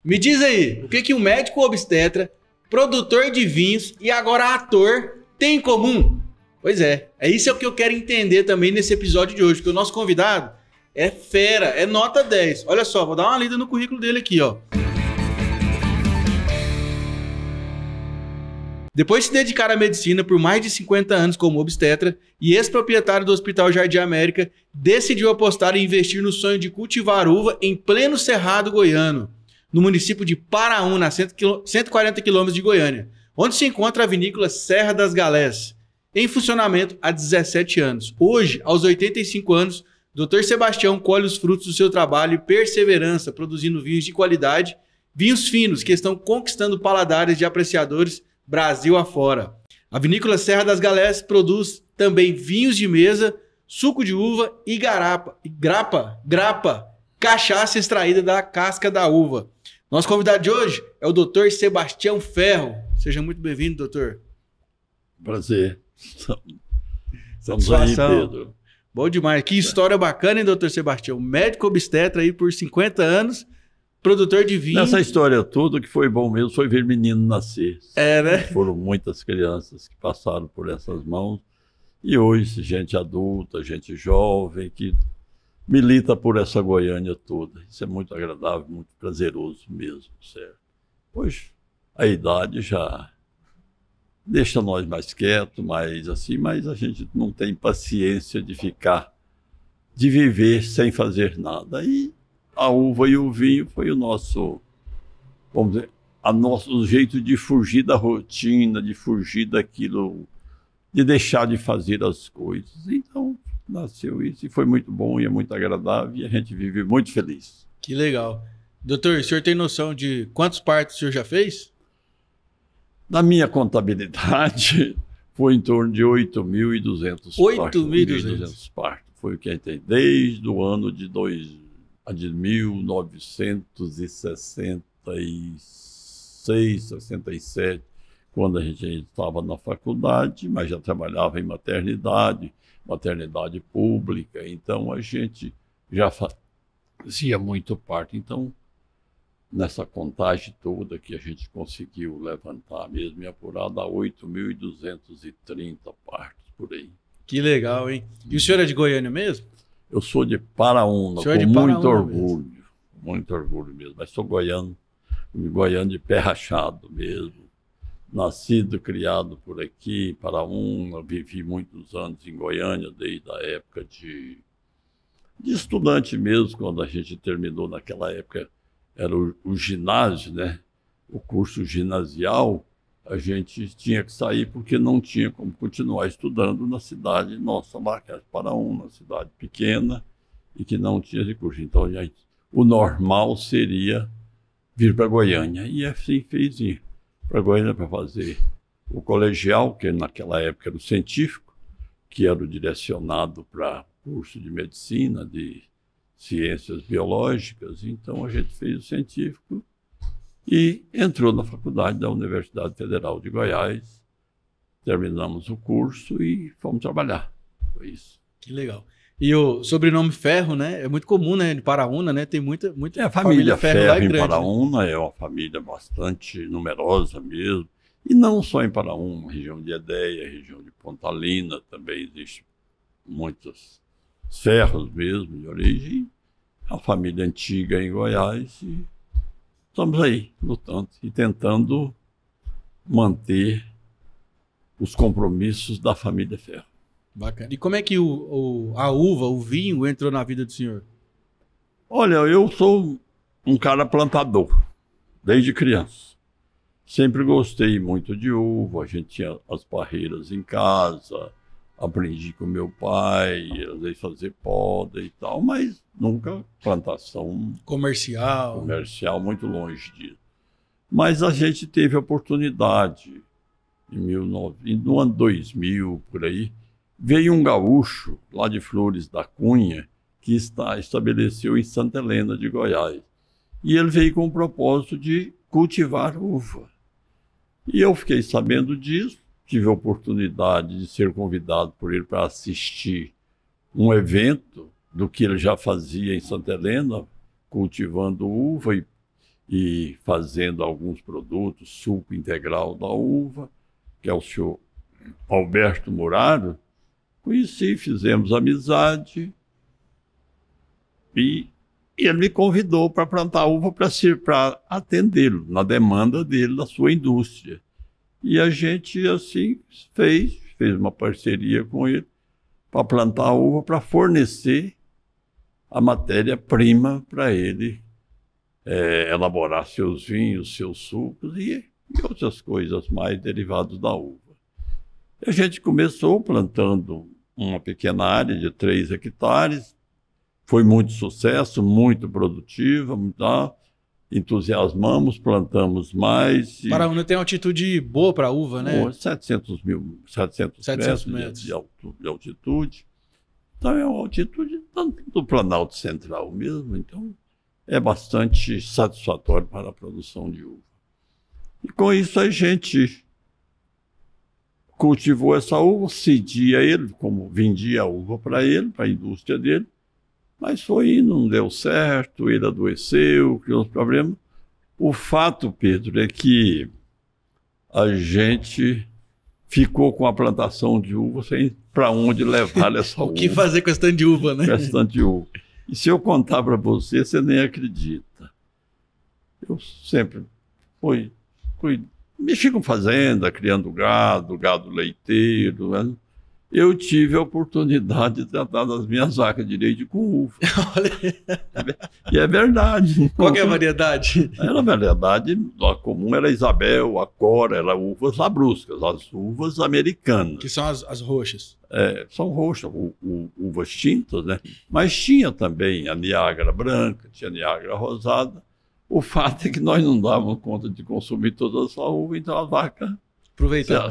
Me diz aí, o que que um médico obstetra, produtor de vinhos e agora ator tem em comum? Pois é isso que eu quero entender também nesse episódio de hoje, porque o nosso convidado é fera, é nota 10. Olha só, vou dar uma lida no currículo dele aqui, ó. Depois de se dedicar à medicina por mais de 50 anos como obstetra e ex-proprietário do Hospital Jardim América, decidiu apostar e investir no sonho de cultivar uva em pleno Cerrado Goiano, no município de Paraúna, a 140 quilômetros de Goiânia, onde se encontra a vinícola Serra das Galés, em funcionamento há 17 anos. Hoje, aos 85 anos, Dr. Sebastião colhe os frutos do seu trabalho e perseverança, produzindo vinhos de qualidade, vinhos finos que estão conquistando paladares de apreciadores Brasil afora. A vinícola Serra das Galés produz também vinhos de mesa, suco de uva e grapa, cachaça extraída da casca da uva. Nosso convidado de hoje é o Dr. Sebastião Ferro. Seja muito bem-vindo, doutor. Prazer. Satisfação. Aí, Pedro. Bom demais. Que história bacana, hein, doutor Sebastião? Médico obstetra aí por 50 anos, produtor de vinho. Nessa história toda, o que foi bom mesmo foi ver menino nascer. Né? Foram muitas crianças que passaram por essas mãos. E hoje, gente adulta, gente jovem, que milita por essa Goiânia toda. Isso é muito agradável, muito prazeroso mesmo, certo? Hoje, a idade já deixa nós mais quietos, mais assim, mas a gente não tem paciência de viver sem fazer nada. E a uva e o vinho foi o nosso, vamos dizer, o jeito de fugir da rotina, de fugir daquilo, de deixar de fazer as coisas. Então, nasceu isso e foi muito bom e é muito agradável e a gente vive muito feliz. Que legal. Doutor, o senhor tem noção de quantos partos o senhor já fez? Na minha contabilidade, foi em torno de 8.200 partos. 8.200 partos. Foi o que a gente tem desde o ano de 1966, 67, quando a gente estava na faculdade, mas já trabalhava em maternidade pública, então a gente já fazia muito parto. Então, nessa contagem toda que a gente conseguiu levantar mesmo e apurar, dá 8.230 partos por aí. Que legal, hein? E o senhor é de Goiânia mesmo? Eu sou de Paraúna, com muito orgulho mesmo, mas sou goiano de pé rachado mesmo, nascido, criado por aqui, Paraúna, vivi muitos anos em Goiânia, desde a época de estudante mesmo, quando a gente terminou naquela época, era o ginásio, né? O curso ginasial, a gente tinha que sair porque não tinha como continuar estudando na cidade nossa lá, que era Paraúna, uma cidade pequena e que não tinha recurso. Então, o normal seria vir para Goiânia. E assim fez ir para Goiânia para fazer o colegial, que naquela época era o científico, que era o direcionado para curso de medicina, de ciências biológicas. Então, a gente fez o científico e entrou na faculdade da Universidade Federal de Goiás. Terminamos o curso e fomos trabalhar. Foi isso. Que legal. E o sobrenome Ferro, né? É muito comum, né? De Paraúna, né? Tem muita a família Ferro lá em grande, Paraúna, né? É uma família bastante numerosa mesmo. E não só em Paraúna, região de Edéia, região de Pontalina, também existe muitos ferros mesmo de origem. É uma família antiga em Goiás e estamos aí, lutando e tentando manter os compromissos da família Ferro. Bacana. E como é que a uva, o vinho, entrou na vida do senhor? Olha, eu sou um cara plantador, desde criança. Sempre gostei muito de uva, a gente tinha as parreiras em casa, aprendi com meu pai, às vezes fazer poda e tal, mas nunca plantação comercial, muito longe disso. Mas a gente teve a oportunidade, no ano 2000, por aí, veio um gaúcho lá de Flores da Cunha, que estabeleceu em Santa Helena de Goiás. E ele veio com o propósito de cultivar uva. E eu fiquei sabendo disso, tive a oportunidade de ser convidado por ele para assistir um evento do que ele já fazia em Santa Helena, cultivando uva e fazendo alguns produtos, suco integral da uva, que é o senhor Alberto Muraro. Conheci, fizemos amizade e ele me convidou para plantar uva para atendê-lo na demanda dele, da sua indústria. E a gente, assim, fez uma parceria com ele para plantar uva, para fornecer a matéria-prima para ele elaborar seus vinhos, seus sucos e outras coisas mais derivadas da uva. A gente começou plantando uma pequena área de 3 hectares, foi muito sucesso, muito produtiva, entusiasmamos, plantamos mais. Paraúna tem uma altitude boa para uva, né? 700 metros de altitude. Então é uma altitude do Planalto Central mesmo, então é bastante satisfatório para a produção de uva. E com isso a gente cultivou essa uva, cedia ele, como vendia a uva para ele, para a indústria dele, mas foi indo, não deu certo, ele adoeceu, criou uns problemas. O fato, Pedro, é que a gente ficou com a plantação de uva sem para onde levar essa uva. O que fazer com esse tanto de uva, né? Com esse tanto de uva. E se eu contar para você, você nem acredita. Eu sempre mexi com fazenda, criando gado leiteiro. Né? Eu tive a oportunidade de tratar das minhas vacas de leite com uva. E é verdade. Qual que é a variedade? Era a variedade, a comum era a Isabel, a Cora, eram uvas labruscas, as uvas americanas. Que são as roxas. São roxas, uvas tintas, né? Mas tinha também a Niágara branca, tinha a Niágara rosada. O fato é que nós não dávamos conta de consumir toda essa uva, então a vaca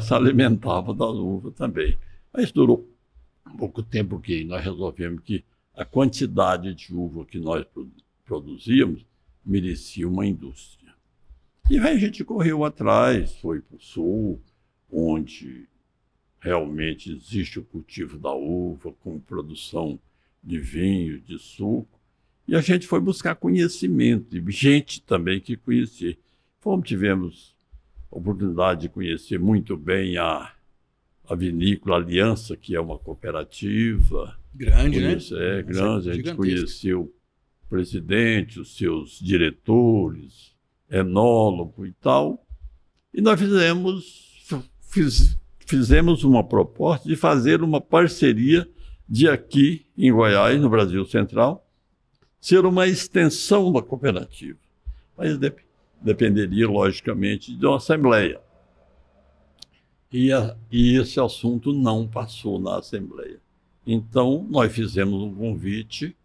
se alimentava das uvas também. Mas durou pouco tempo que nós resolvemos que a quantidade de uva que nós produzíamos merecia uma indústria. E aí a gente correu atrás, foi para o sul, onde realmente existe o cultivo da uva, com produção de vinho, de suco. E a gente foi buscar conhecimento, e gente também que conhecia. Tivemos a oportunidade de conhecer muito bem a Vinícola Aliança, que é uma cooperativa. Grande, né? É grande, a gente conheceu o presidente, os seus diretores, enólogo e tal. E nós fizemos uma proposta de fazer uma parceria de aqui em Goiás, no Brasil Central, ser uma extensão da cooperativa. Mas dependeria, logicamente, de uma assembleia. E esse assunto não passou na assembleia. Então, nós fizemos um convite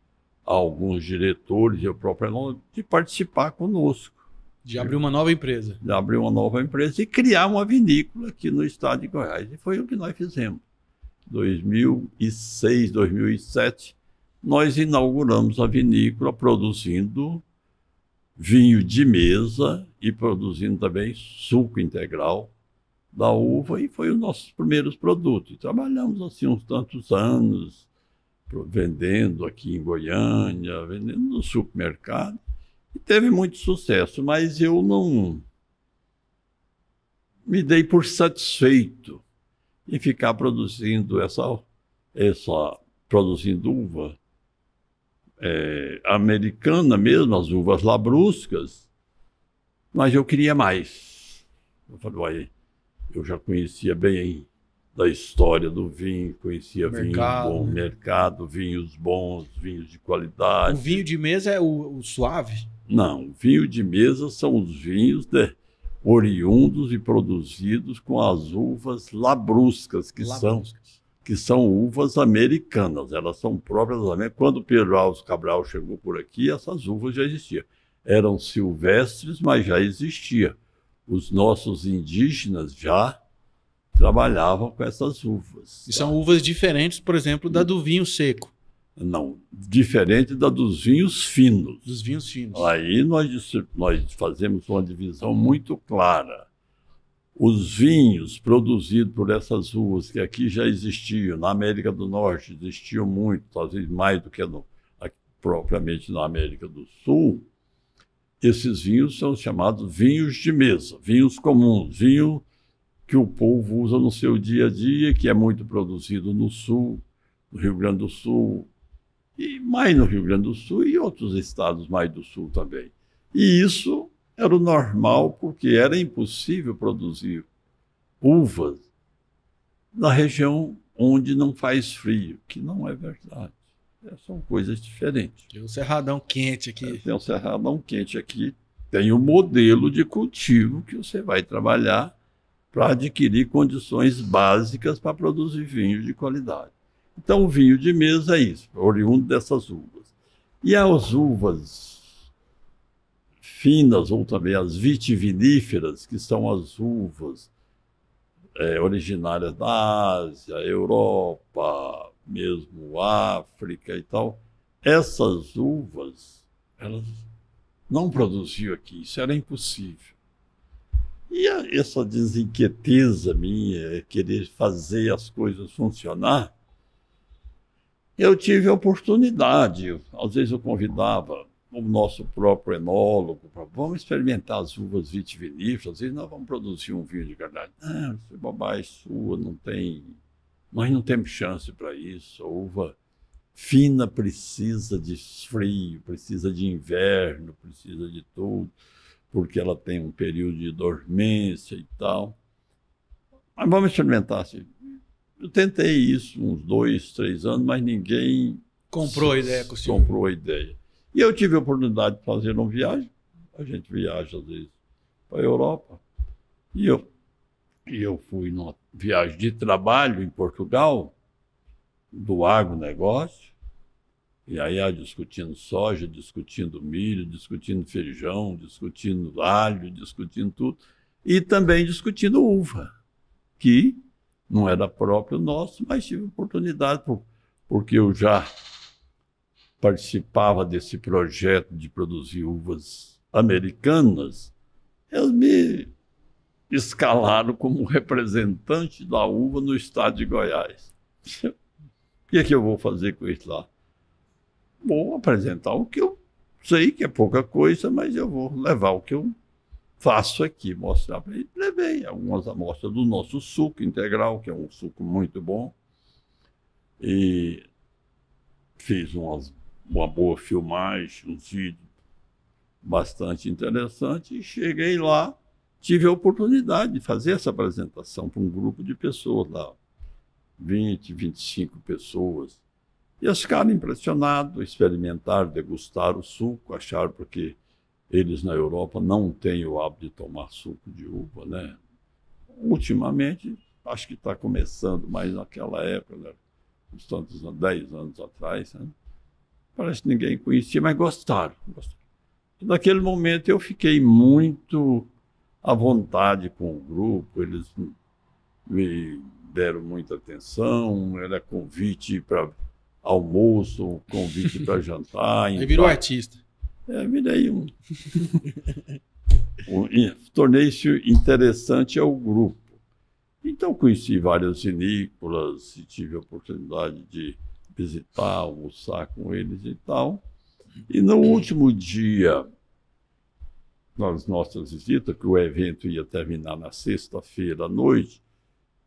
a alguns diretores e ao próprio enólogo de participar conosco. De abrir uma nova empresa. De abrir uma nova empresa e criar uma vinícola aqui no estado de Goiás. E foi o que nós fizemos. Em 2006, 2007, nós inauguramos a vinícola produzindo vinho de mesa e produzindo também suco integral da uva, e foi os nossos primeiros produtos. E trabalhamos assim uns tantos anos, vendendo aqui em Goiânia, vendendo no supermercado, e teve muito sucesso, mas eu não me dei por satisfeito em ficar produzindo produzindo uva americana mesmo, as uvas labruscas, mas eu queria mais. Eu falei, eu já conhecia bem da história do vinho, conhecia vinho bom, mercado, vinhos bons, vinhos de qualidade. O vinho de mesa é o suave? Não, o vinho de mesa são os vinhos oriundos e produzidos com as uvas labruscas, que são uvas americanas. Elas são próprias das Américas. Quando o Pedro Alves Cabral chegou por aqui, essas uvas já existiam. Eram silvestres, mas já existiam. Os nossos indígenas já trabalhavam com essas uvas. E são uvas diferentes, por exemplo, da do vinho seco? Não, diferente da dos vinhos finos. Dos vinhos finos. Aí nós fazemos uma divisão muito clara. Os vinhos produzidos por essas uvas que aqui já existiam, na América do Norte existiam muito, talvez mais do que propriamente na América do Sul, esses vinhos são chamados vinhos de mesa, vinhos comuns, vinho que o povo usa no seu dia a dia, que é muito produzido no sul, no Rio Grande do Sul, e mais no Rio Grande do Sul e outros estados mais do sul também. E isso era o normal, porque era impossível produzir uvas na região onde não faz frio, que não é verdade. São coisas diferentes. Tem um cerradão quente aqui. Tem um cerradão quente aqui. Tem um modelo de cultivo que você vai trabalhar para adquirir condições básicas para produzir vinho de qualidade. Então, o vinho de mesa é isso, oriundo dessas uvas. E as uvas finas, ou também as vitiviníferas, que são as uvas originárias da Ásia, Europa, mesmo África e tal, essas uvas, elas não produziam aqui, isso era impossível. E essa desinquieteza minha, querer fazer as coisas funcionar, eu tive a oportunidade, às vezes eu convidava o nosso próprio enólogo, vamos experimentar as uvas vitiviníferas, às vezes nós vamos produzir um vinho de qualidade. Não, isso é bobagem sua, nós não temos chance para isso. A uva fina precisa de frio, precisa de inverno, precisa de tudo, porque ela tem um período de dormência e tal. Mas vamos experimentar assim. Eu tentei isso uns 2, 3 anos, mas ninguém comprou a ideia com o senhor. Comprou a ideia. E eu tive a oportunidade de fazer uma viagem. A gente viaja, às vezes, para a Europa. E eu fui numa viagem de trabalho em Portugal, do agronegócio, e aí discutindo soja, discutindo milho, discutindo feijão, discutindo alho, discutindo tudo, e também discutindo uva, que não era próprio nosso, mas tive oportunidade, porque eu já participava desse projeto de produzir uvas americanas. Eles me escalaram como representante da uva no estado de Goiás. O que é que eu vou fazer com isso lá? Vou apresentar o que eu sei, que é pouca coisa, mas eu vou levar o que eu faço aqui, mostrar para ele. Levei algumas amostras do nosso suco integral, que é um suco muito bom, e fiz uma boa filmagem, uns vídeos bastante interessantes, e cheguei lá, tive a oportunidade de fazer essa apresentação para um grupo de pessoas lá, 20, 25 pessoas. E eles ficaram impressionados, experimentaram, degustaram o suco, acharam porque eles na Europa não têm o hábito de tomar suco de uva, né? Ultimamente, acho que está começando, mas naquela época, né? Uns tantos 10 anos atrás, né? Parece que ninguém conhecia, mas gostaram. E naquele momento eu fiquei muito à vontade com o grupo, eles me deram muita atenção, era convite para almoço, convite para jantar. Aí virou artista. Virei tornei-se interessante ao grupo. Então conheci várias vinícolas e tive a oportunidade de visitar, almoçar com eles e tal. E no último dia das nossas visitas, que o evento ia terminar na sexta-feira à noite,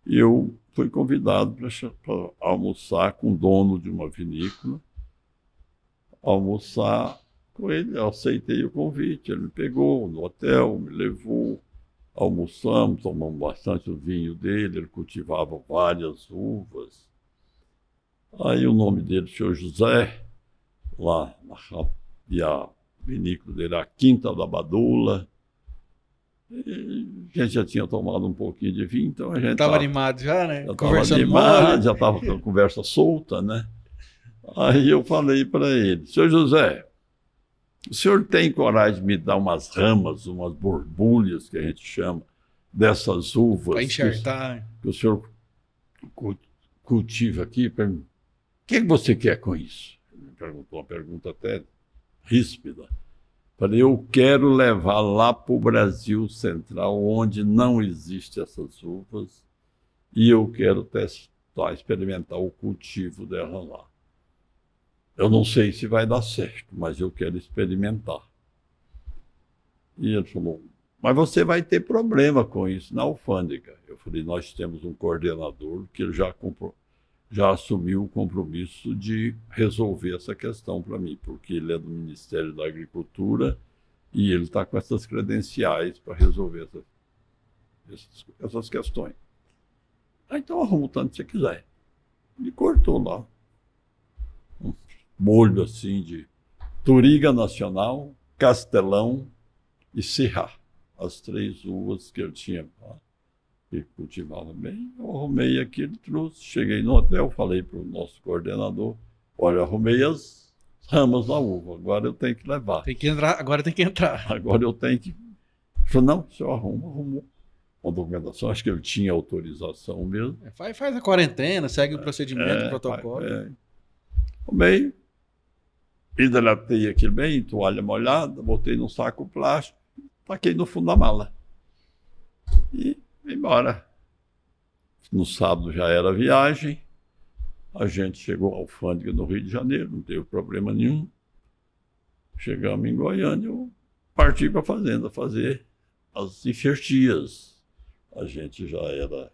eu fui convidado para almoçar com o dono de uma vinícola, almoçar com ele. Eu aceitei o convite, ele me pegou no hotel, me levou, almoçamos, tomamos bastante o vinho dele, ele cultivava várias uvas. Aí o nome dele, senhor José, lá e a vinícola dele, a Quinta da Badula. A gente já tinha tomado um pouquinho de vinho, então a gente estava animado já, né? Conversando animado, já estava com a conversa solta, né? Aí eu falei para ele, senhor José, o senhor tem coragem de me dar umas ramas, umas borbulhas, que a gente chama, dessas uvas? Para enxertar. Que o senhor cultiva aqui? O que você quer com isso? Ele me perguntou uma pergunta até ríspida. Falei, eu quero levar lá para o Brasil Central, onde não existem essas uvas, e eu quero testar, experimentar o cultivo dela lá. Eu não sei se vai dar certo, mas eu quero experimentar. E ele falou, mas você vai ter problema com isso na alfândega. Eu falei, nós temos um coordenador que ele já assumiu o compromisso de resolver essa questão para mim, porque ele é do Ministério da Agricultura e ele está com essas credenciais para resolver essas questões. Ah, então arruma o tanto que você quiser. E cortou lá um molho assim de Touriga Nacional, Castelão e Syrah. As 3 uvas que ele tinha, que cultivava bem. Eu arrumei aquilo, trouxe. Cheguei no hotel, falei para o nosso coordenador, olha, arrumei as ramas da uva, agora eu tenho que levar. Tem que entrar, agora tem que entrar. Agora eu tenho que... Ele falou, não, o senhor arrumou. Uma documentação, acho que ele tinha autorização mesmo. Faz a quarentena, segue o procedimento, o protocolo. Arrumei, hidratei aquilo bem, toalha molhada, botei num saco plástico, taquei no fundo da mala. E fui embora. No sábado já era viagem. A gente chegou à alfândega no Rio de Janeiro, não teve problema nenhum. Chegamos em Goiânia, eu parti para a fazenda fazer as enxertias. A gente já era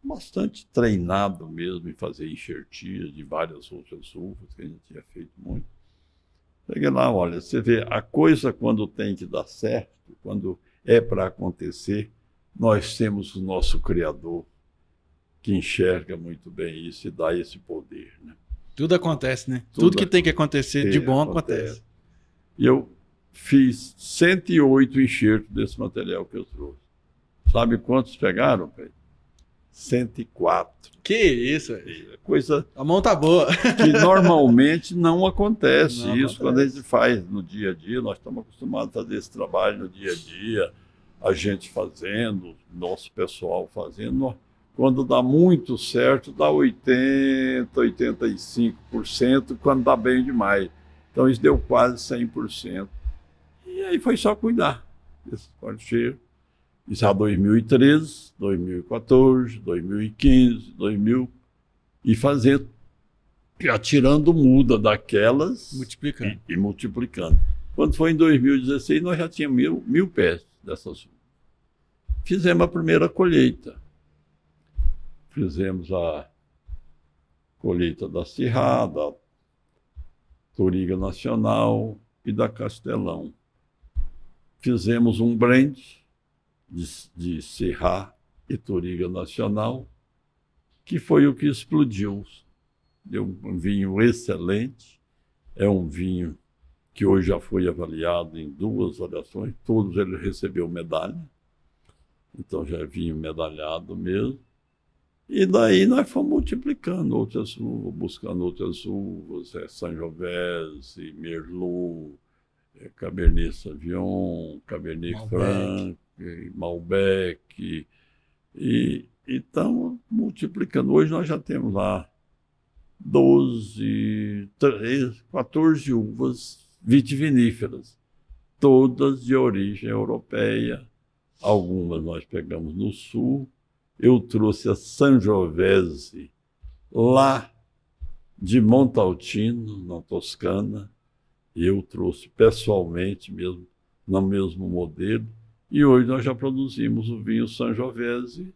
bastante treinado mesmo em fazer enxertias de várias outras uvas, que a gente tinha feito muito. Cheguei lá, olha, você vê, a coisa quando tem que dar certo, quando é para acontecer, nós temos o nosso Criador que enxerga muito bem isso e dá esse poder, né? Tudo acontece, né? Tudo que tem que acontecer de bom acontece. E eu fiz 108 enxertos desse material que eu trouxe. Sabe quantos pegaram, Pedro? 104. Que isso? Coisa... A mão tá boa. Que normalmente não acontece. Não isso acontece. Quando a gente faz no dia a dia, nós estamos acostumados a fazer esse trabalho no dia a dia, a gente fazendo, nosso pessoal fazendo. Quando dá muito certo, dá 80%, 85%, quando dá bem demais. Então isso deu quase 100%. E aí foi só cuidar desse quarteiro. Isso é 2013, 2014, 2015, 2000, e fazendo, tirando muda daquelas multiplicando. E multiplicando. Quando foi em 2016, nós já tínhamos mil pés dessas uvas. Fizemos a primeira colheita. Fizemos a colheita da Syrah, da Touriga Nacional e da Castelão. Fizemos um blend de Syrah e Touriga Nacional, que foi o que explodiu. Deu um vinho excelente, é um vinho que hoje já foi avaliado em 2 avaliações, todos ele recebeu medalha, então já é vinho medalhado mesmo. E daí nós fomos multiplicando outras uvas, buscando outras uvas, Sangiovese, Merlot, Cabernet Sauvignon, Cabernet Franc, Malbec, e estamos multiplicando. Hoje nós já temos lá 14 uvas vitiviníferas, todas de origem europeia. Algumas nós pegamos no sul. Eu trouxe a Sangiovese lá de Montalcino, na Toscana. Eu trouxe pessoalmente mesmo, no mesmo modelo. E hoje nós já produzimos o vinho Sangiovese,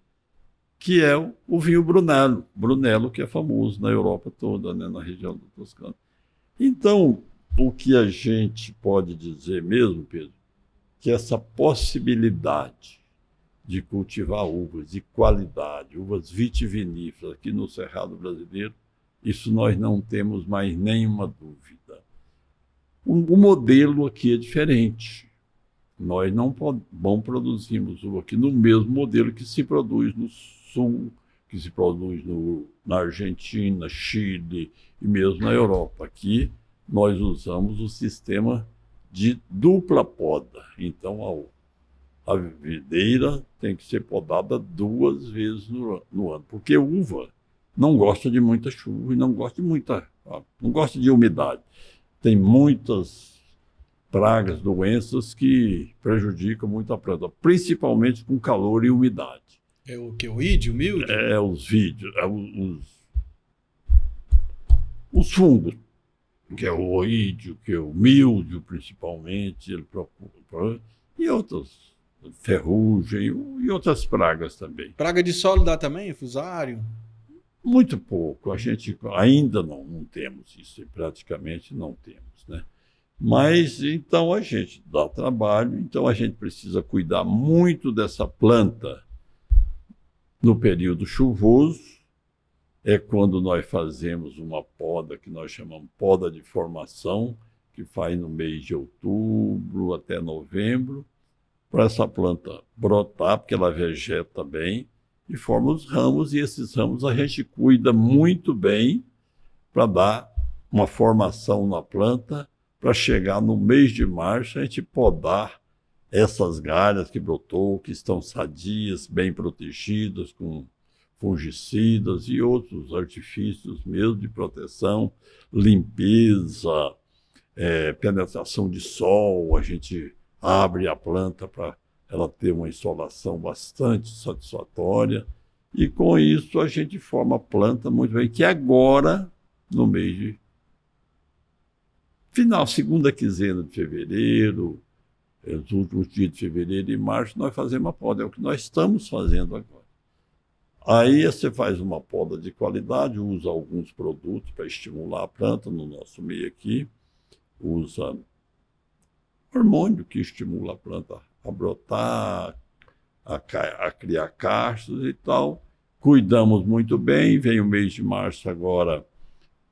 que é o vinho Brunello. Brunello, que é famoso na Europa toda, né, na região da Toscana. Então, o que a gente pode dizer mesmo, Pedro, que essa possibilidade de cultivar uvas de qualidade, uvas vitiviníferas aqui no Cerrado Brasileiro, isso nós não temos mais nenhuma dúvida. O modelo aqui é diferente. Nós não produzimos uva aqui no mesmo modelo que se produz no Sul, que se produz na Argentina, Chile e mesmo na Europa. Aqui nós usamos o sistema de dupla poda. Então a videira tem que ser podada 2 vezes no ano, porque uva não gosta de muita chuva e não gosta de umidade. Tem muitas pragas, doenças que prejudicam muito a planta, principalmente com calor e umidade. É o que? O ídio, o milho? Os fungos. que é o oídio, que é o míldio, principalmente, ele procura, e outros, ferrugem e outras pragas também. Praga de solo dá também, fusário? Muito pouco, a gente ainda não temos isso, praticamente não temos, né? Mas, então, a gente dá trabalho, então a gente precisa cuidar muito dessa planta no período chuvoso, é quando nós fazemos uma poda que nós chamamos poda de formação, que faz no mês de outubro até novembro, para essa planta brotar, porque ela vegeta bem, e forma os ramos, e esses ramos a gente cuida muito bem para dar uma formação na planta, para chegar no mês de março a gente podar essas galhas que brotou, que estão sadias, bem protegidas, com fungicidas e outros artifícios mesmo de proteção, limpeza, penetração de sol, a gente abre a planta para ela ter uma insolação bastante satisfatória, e com isso a gente forma a planta muito bem, que agora, no mês de final, segunda quinzena de fevereiro, os últimos dias de fevereiro e março, nós fazemos a poda, é o que nós estamos fazendo agora. Aí você faz uma poda de qualidade, usa alguns produtos para estimular a planta, no nosso meio aqui, usa hormônio que estimula a planta a brotar, a criar castros e tal. Cuidamos muito bem, vem o mês de março agora,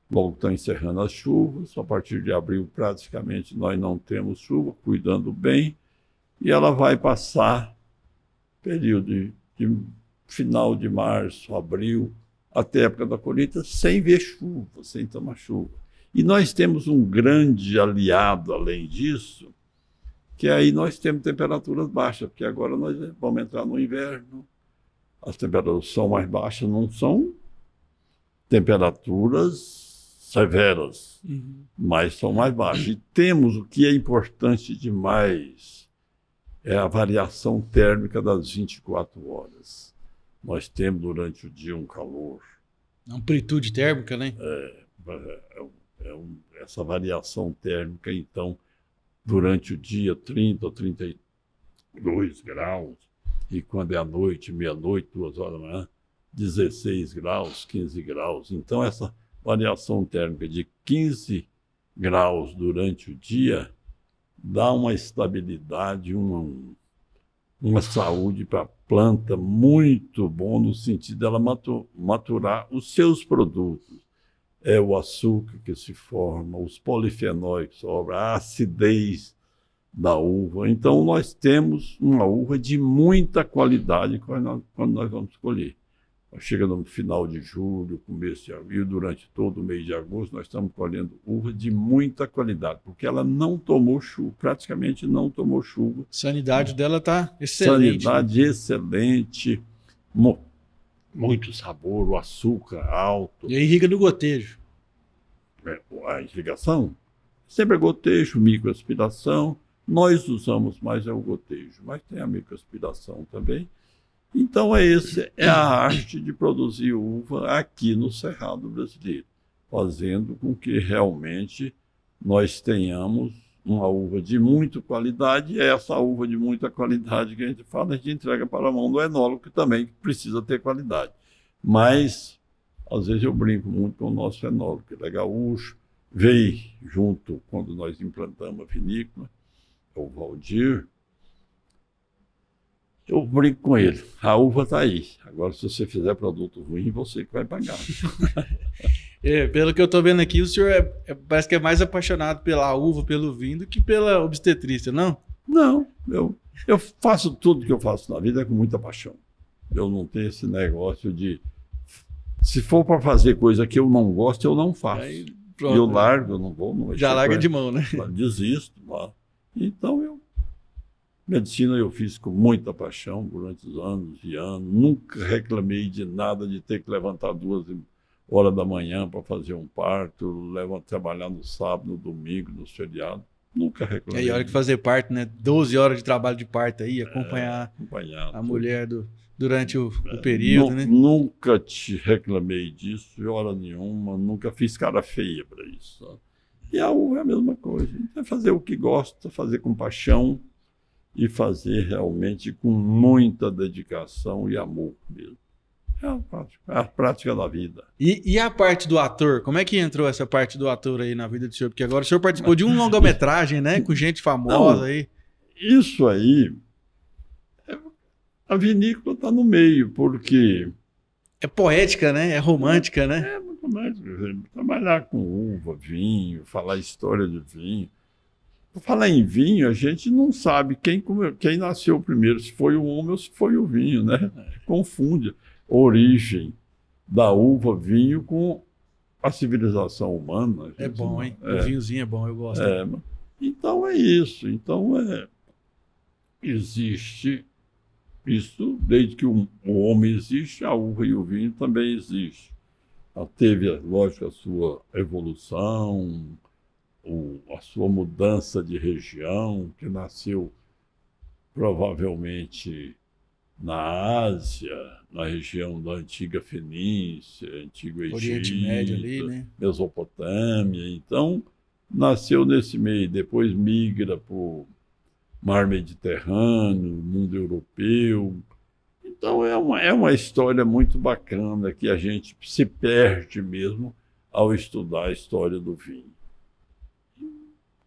logo estão encerrando as chuvas, a partir de abril praticamente nós não temos chuva, cuidando bem, e ela vai passar período de final de março, abril, até a época da colheita, sem ver chuva, sem tomar chuva. E nós temos um grande aliado, além disso, que aí nós temos temperaturas baixas, porque agora nós vamos entrar no inverno, as temperaturas são mais baixas, não são temperaturas severas, mas são mais baixas. E temos o que é importante demais, é a variação térmica das 24 horas. Nós temos durante o dia um calor. Amplitude térmica, né? Essa variação térmica, então, durante o dia 30 ou 32 graus, e quando é à noite, meia-noite, 2 horas da manhã, 16 graus, 15 graus. Então, essa variação térmica de 15 graus durante o dia dá uma estabilidade, uma saúde para a planta muito bom, no sentido dela maturar os seus produtos. É o açúcar que se forma, os polifenóis que sobram, a acidez da uva. Então, nós temos uma uva de muita qualidade quando nós vamos colher. Chega no final de julho, começo de abril, durante todo o mês de agosto, nós estamos colhendo uva de muita qualidade, porque ela não tomou chuva, praticamente não tomou chuva. Sanidade dela está excelente. Sanidade excelente, muito sabor, o açúcar alto. E irriga no gotejo. A irrigação sempre é gotejo, microaspiração. Nós usamos mais o gotejo, mas tem a microaspiração também. Então, essa é a arte de produzir uva aqui no Cerrado brasileiro, fazendo com que realmente nós tenhamos uma uva de muita qualidade, e essa uva de muita qualidade que a gente fala, a gente entrega para a mão do enólogo, que também precisa ter qualidade. Mas, às vezes eu brinco muito com o nosso enólogo, que ele é gaúcho, veio junto quando nós implantamos a vinícola, o Valdir. Eu brinco com ele, a uva está aí. Agora, se você fizer produto ruim, você que vai pagar. Pelo que eu estou vendo aqui, o senhor parece que é mais apaixonado pela uva, pelo vinho, do que pela obstetrícia, não? Não, eu faço tudo que eu faço na vida com muita paixão. Eu não tenho esse negócio de... Se for para fazer coisa que eu não gosto, eu não faço. Aí, pronto, eu largo, eu não vou. Não já larga de mão, né? Desisto. Lá. Então, medicina eu fiz com muita paixão durante os anos e anos. Nunca reclamei de nada, de ter que levantar 2 horas da manhã para fazer um parto, trabalhar no sábado, no domingo, no feriado. Nunca reclamei. E aí, hora que fazer parto, né? 12 horas de trabalho de parto aí, acompanhar a mulher durante o período, né? Nunca te reclamei disso, de hora nenhuma. Nunca fiz cara feia para isso. Sabe? E a uva é a mesma coisa. É fazer o que gosta, fazer com paixão e fazer realmente com muita dedicação e amor mesmo. É a prática da vida. E a parte do ator? Como é que entrou essa parte do ator aí na vida do senhor? Porque agora o senhor participou de um longa-metragem, né? Com gente famosa aí. Isso aí, a vinícola está no meio, porque... É poética, né? É romântica, né? É muito mais. Trabalhar com uva, vinho, falar história de vinho. Por falar em vinho, a gente não sabe quem nasceu primeiro, se foi o homem ou se foi o vinho, né? Confunde a origem da uva, vinho, com a civilização humana. É bom, hein? O vinhozinho é bom, eu gosto. Então é isso. Então existe isso, desde que o homem existe, a uva e o vinho também existem. Ela teve, lógico, a sua evolução, a sua mudança de região, que nasceu provavelmente na Ásia, na região da antiga Fenícia, antigo Egito, Oriente Médio ali, né? Mesopotâmia. Então, nasceu nesse meio, depois migra para o Mar Mediterrâneo, mundo europeu. Então, é uma história muito bacana que a gente se perde mesmo ao estudar a história do vinho.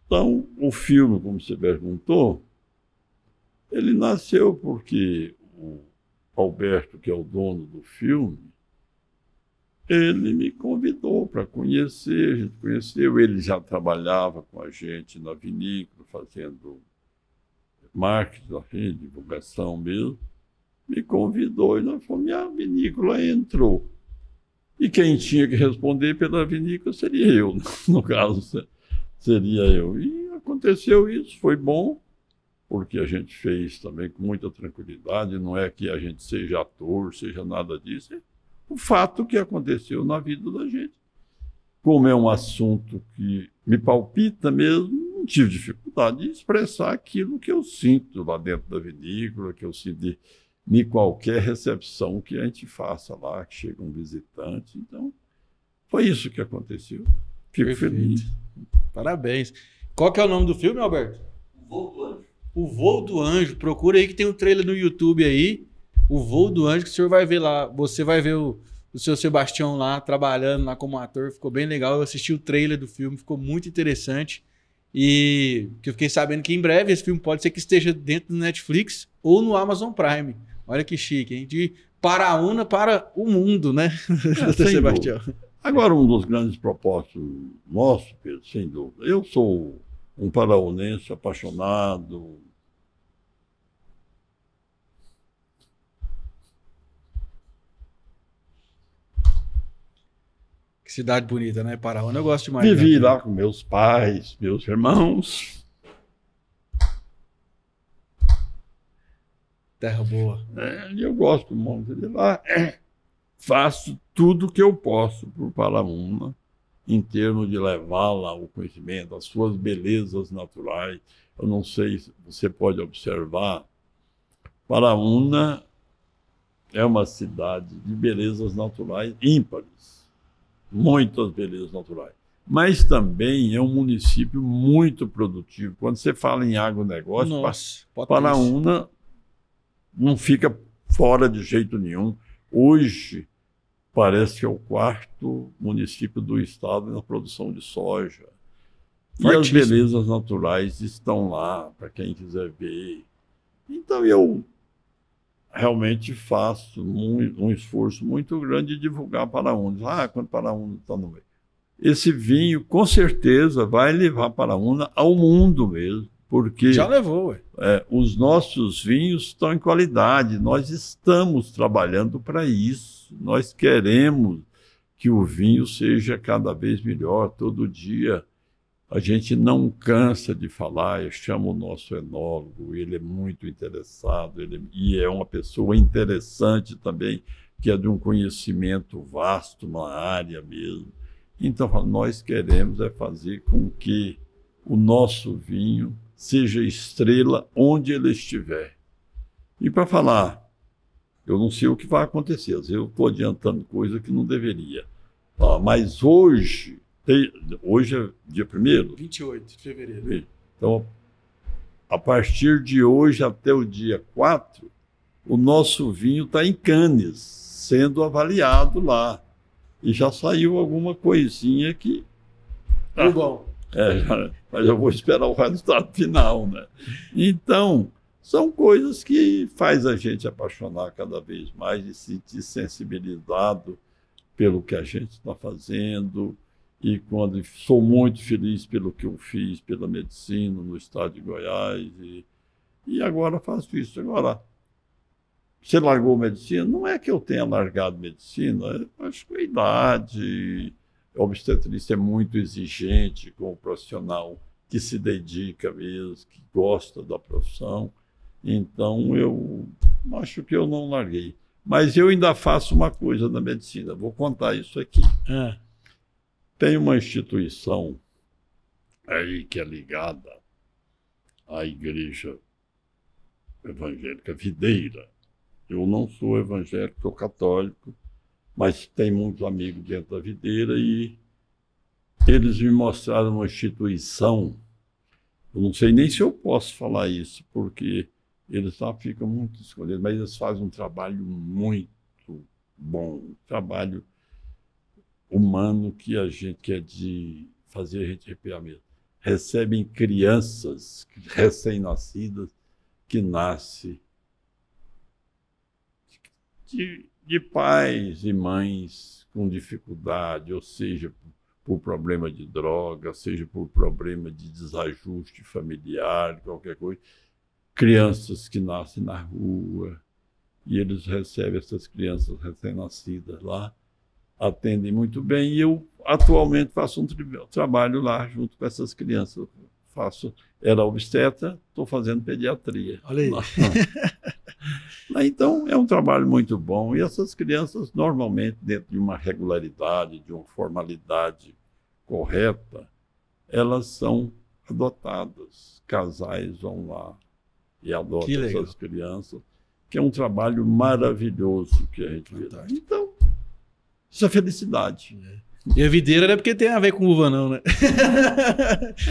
Então, o filme, como você perguntou, ele nasceu porque o Alberto, que é o dono do filme, ele me convidou para conhecer, a gente conheceu, ele já trabalhava com a gente na vinícola, fazendo marketing, divulgação mesmo, me convidou e nós fomos, a vinícola entrou. E quem tinha que responder pela vinícola seria eu, no caso, seria eu. E aconteceu isso, foi bom, porque a gente fez também com muita tranquilidade, não é que a gente seja ator, seja nada disso, é o fato que aconteceu na vida da gente. Como é um assunto que me palpita mesmo, não tive dificuldade de expressar aquilo que eu sinto lá dentro da vinícola, que eu sinto de qualquer recepção que a gente faça lá, que chega um visitante. Então, foi isso que aconteceu. Fico feliz. Parabéns. Qual que é o nome do filme, Alberto? O Voo do Anjo. O Voo do Anjo. Procura aí que tem um trailer no YouTube aí. O Voo do Anjo, que o senhor vai ver lá. Você vai ver o seu Sebastião lá, trabalhando lá como ator. Ficou bem legal. Eu assisti o trailer do filme, ficou muito interessante. E que eu fiquei sabendo que em breve esse filme pode ser que esteja dentro do Netflix ou no Amazon Prime. Olha que chique, hein? De Paraúna para o mundo, né? Sebastião. Agora, um dos grandes propósitos nossos, Pedro, sem dúvida. Eu sou um paraunense apaixonado. Que cidade bonita, né? Paraúna, eu gosto demais. Vivi lá com meus pais, meus irmãos. Terra boa. E eu gosto muito de lá. Faço tudo o que eu posso por Paraúna, em termos de levá-la ao conhecimento, as suas belezas naturais. Eu não sei se você pode observar, Paraúna é uma cidade de belezas naturais ímpares, muitas belezas naturais. Mas também é um município muito produtivo. Quando você fala em agronegócio, Paraúna não fica fora de jeito nenhum. Hoje, parece que é o 4º município do estado na produção de soja. E as belezas naturais estão lá, para quem quiser ver. Então, eu realmente faço um esforço muito grande de divulgar Paraúna. Quando Paraúna está no meio. Esse vinho, com certeza, vai levar Paraúna ao mundo mesmo. Porque já levou, ué. Os nossos vinhos estão em qualidade, nós estamos trabalhando para isso, nós queremos que o vinho seja cada vez melhor, todo dia. A gente não cansa de falar, eu chamo o nosso enólogo, ele é muito interessado, e é uma pessoa interessante também, que é de um conhecimento vasto na área mesmo. Então, nós queremos fazer com que o nosso vinho seja estrela onde ele estiver. E para falar, eu não sei o que vai acontecer, às vezes eu estou adiantando coisa que não deveria. Mas hoje, Hoje é dia 1º? 28 de fevereiro. Então, a partir de hoje até o dia 4, o nosso vinho está em Cannes, sendo avaliado lá. E já saiu alguma coisinha que... Bom. Mas eu vou esperar o resultado final, né? Então, são coisas que faz a gente apaixonar cada vez mais e se sentir sensibilizado pelo que a gente está fazendo. E quando sou muito feliz pelo que eu fiz pela medicina no estado de Goiás. E agora faço isso. Agora, você largou medicina? Não é que eu tenha largado medicina, acho que a idade... O obstetrista é muito exigente com o profissional que se dedica mesmo, que gosta da profissão. Então, eu acho que eu não larguei. Mas eu ainda faço uma coisa na medicina. Vou contar isso aqui. Tem uma instituição aí que é ligada à Igreja Evangélica Videira. Eu não sou evangélico, sou católico, mas tem muitos amigos dentro da Videira e eles me mostraram uma instituição. Eu não sei nem se eu posso falar isso, porque eles só ficam muito escondidos, mas eles fazem um trabalho muito bom, um trabalho humano que a gente quer de fazer a gente arrepiar mesmo. Recebem crianças recém-nascidas que nascem de pais e mães com dificuldade, ou seja, por problema de droga, seja por problema de desajuste familiar, qualquer coisa. Crianças que nascem na rua, e eles recebem essas crianças recém-nascidas lá, atendem muito bem, e eu atualmente faço um trabalho lá junto com essas crianças. Era obstetra, estou fazendo pediatria. Olha aí. Então, é um trabalho muito bom. E essas crianças, normalmente, dentro de uma regularidade, de uma formalidade correta, elas são adotadas. Casais vão lá e adotam essas crianças, que é um trabalho maravilhoso que a gente vê. Então, isso é felicidade. E a videira não é porque tem a ver com uva, não, né?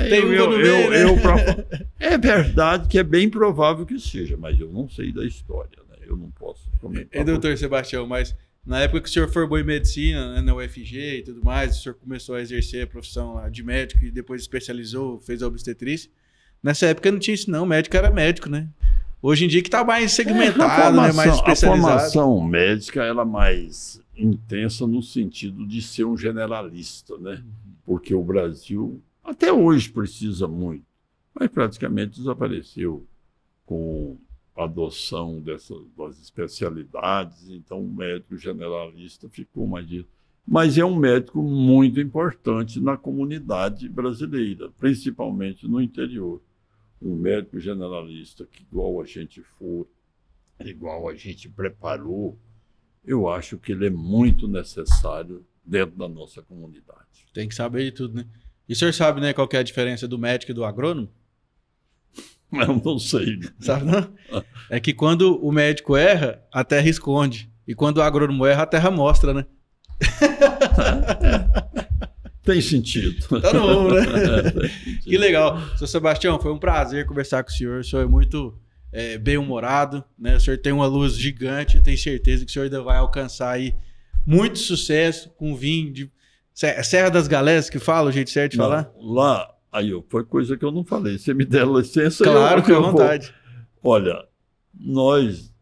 Tem uva no meio, né? É verdade que é bem provável que seja, mas eu não sei da história, né? Eu não posso comentar. E doutor Sebastião, mas na época que o senhor formou em medicina, né, na UFG e tudo mais, o senhor começou a exercer a profissão lá de médico e depois especializou, fez a obstetrícia. Nessa época não tinha isso não, médico era médico, né? Hoje em dia que está mais segmentado, né, mais especializado. A formação médica ela é mais intensa no sentido de ser um generalista, né? Porque o Brasil até hoje precisa muito, mas praticamente desapareceu com a adoção das especialidades. Então o médico generalista ficou mais disso. Mas é um médico muito importante na comunidade brasileira, principalmente no interior. Um médico generalista que igual a gente for, igual a gente preparou, eu acho que ele é muito necessário dentro da nossa comunidade. Tem que saber de tudo, né? E o senhor sabe, né, qual que é a diferença do médico e do agrônomo? Eu não sei. Sabe não? É que quando o médico erra, a terra esconde. E quando o agrônomo erra, a terra mostra, né? Tem sentido. Tá bom, né? Que legal. Seu Sebastião, foi um prazer conversar com o senhor. O senhor é muito bem-humorado, né? O senhor tem uma luz gigante. Tenho certeza que o senhor ainda vai alcançar aí muito sucesso com vinho de Serra das Galés, que fala o jeito certo de falar? Lá, aí foi coisa que eu não falei. Se me der licença, claro, que à vontade. Olha, nós...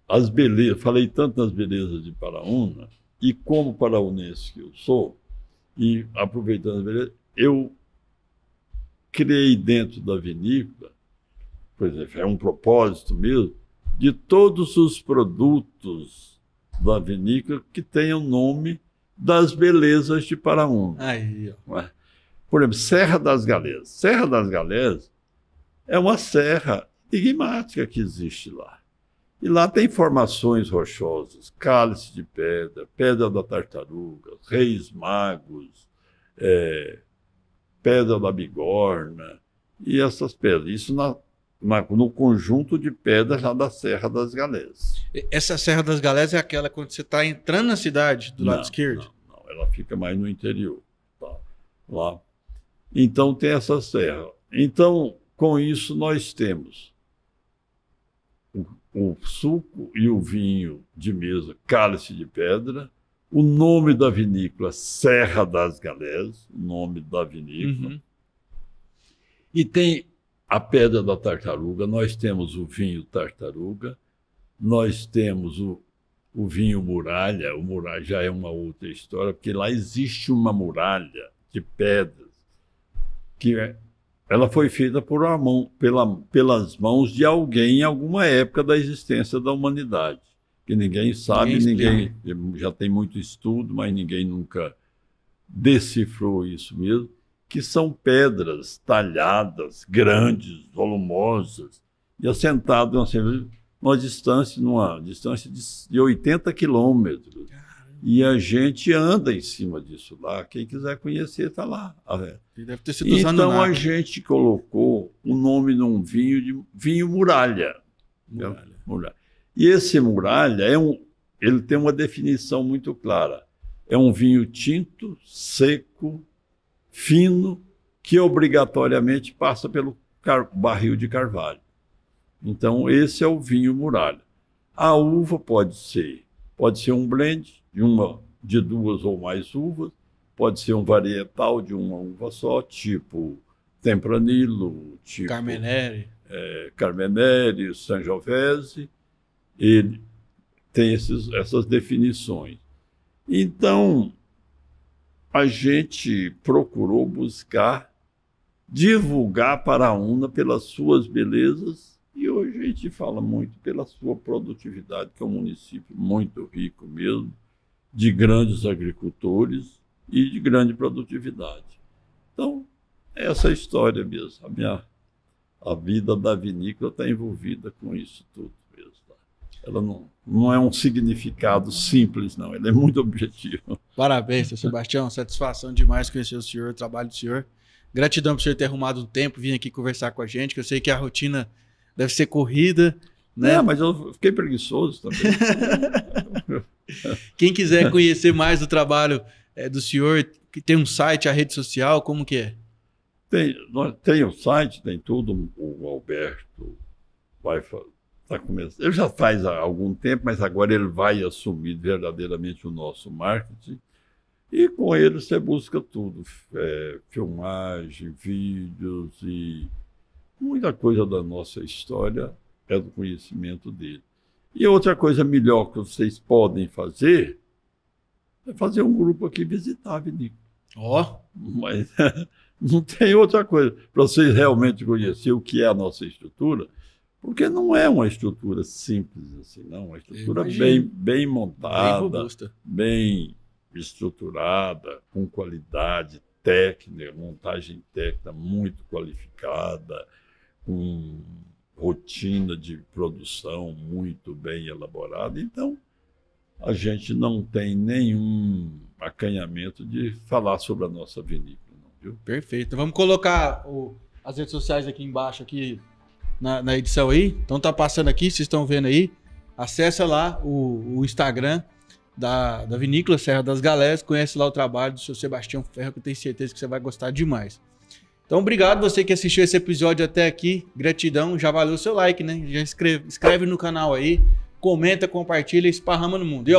As belezas, falei tanto das belezas de Paraúna, e como paraunense que eu sou, e aproveitando as belezas, eu criei dentro da vinícola, por exemplo, é um propósito mesmo, de todos os produtos da vinícola que tenham nome das belezas de Paraúna. Aí, ó. Por exemplo, Serra das Galés. Serra das Galés é uma serra enigmática que existe lá. E lá tem formações rochosas, cálice de pedra, pedra da tartaruga, reis magos, pedra da bigorna, e essas pedras. Isso no conjunto de pedras lá da Serra das Galés. Essa Serra das Galés é aquela quando você está entrando na cidade, do lado esquerdo? Não. ela fica mais no interior, tá? Lá. Então tem essa serra. Então, com isso, nós temos o suco e o vinho de mesa Cálice de Pedra, o nome da vinícola Serra das Galés, o nome da vinícola. Uhum. E tem a Pedra da Tartaruga, nós temos o vinho Tartaruga, nós temos o vinho Muralha. O Muralha já é uma outra história, porque lá existe uma muralha de pedras que ela foi feita pelas mãos de alguém em alguma época da existência da humanidade. Que ninguém sabe, ninguém já tem muito estudo, mas ninguém nunca decifrou isso mesmo, que são pedras talhadas, grandes, volumosas, e assentadas numa distância de 80 quilômetros. E a gente anda em cima disso lá. Quem quiser conhecer, está lá. Deve ter sido então a gente colocou o nome num vinho de vinho Muralha. Muralha. E esse Muralha ele tem uma definição muito clara. É um vinho tinto, seco, fino, que obrigatoriamente passa pelo barril de carvalho. Então esse é o vinho Muralha. A uva pode ser um blend de duas ou mais uvas, pode ser um varietal de uma uva só, tipo Tempranillo, tipo Carmenere, Sangiovese. Ele tem essas definições. Então, a gente procurou buscar divulgar a Paraúna pelas suas belezas, e hoje a gente fala muito pela sua produtividade, que é um município muito rico mesmo, de grandes agricultores e de grande produtividade. Então, essa é a história mesmo. A vida da vinícola está envolvida com isso tudo mesmo. Tá? Ela não é um significado simples, não. Ela é muito objetiva. Parabéns, seu Sebastião. Satisfação demais conhecer o senhor, o trabalho do senhor. Gratidão por o senhor ter arrumado um tempo, vir aqui conversar com a gente, que eu sei que a rotina deve ser corrida, né? Mas eu fiquei preguiçoso também. Quem quiser conhecer mais do trabalho do senhor, que tem um site, a rede social, como que é? Tem o site, tem tudo. O Alberto está começando. Ele já faz há algum tempo, mas agora ele vai assumir verdadeiramente o nosso marketing. E com ele você busca tudo. Filmagem, vídeos e muita coisa da nossa história é do conhecimento dele. E outra coisa melhor que vocês podem fazer é fazer um grupo aqui visitar a vinícola. Mas não tem outra coisa. Para vocês realmente conhecerem o que é a nossa estrutura, porque não é uma estrutura simples assim, não. Uma estrutura bem montada, bem estruturada, com qualidade técnica, montagem técnica muito qualificada, com rotina de produção muito bem elaborada. Então, a gente não tem nenhum acanhamento de falar sobre a nossa vinícola, não, viu? Perfeito. Vamos colocar as redes sociais aqui embaixo, aqui na edição aí. Então tá passando aqui, vocês estão vendo aí. Acessa lá o Instagram da vinícola Serra das Galés, conhece lá o trabalho do seu Sebastião Ferro, que eu tenho certeza que você vai gostar demais. Então, obrigado você que assistiu esse episódio até aqui. Gratidão, já valeu o seu like, né? Já inscreve no canal aí, comenta, compartilha e esparrama no mundo. E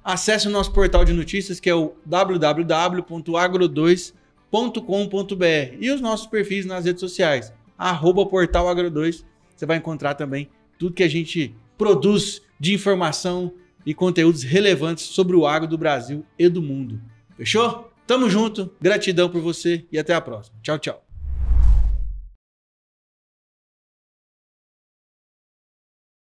acesse o nosso portal de notícias, que é o www.agro2.com.br, e os nossos perfis nas redes sociais, @portalagro2. Você vai encontrar também tudo que a gente produz de informação e conteúdos relevantes sobre o agro do Brasil e do mundo. Fechou? Tamo junto, gratidão por você e até a próxima. Tchau, tchau.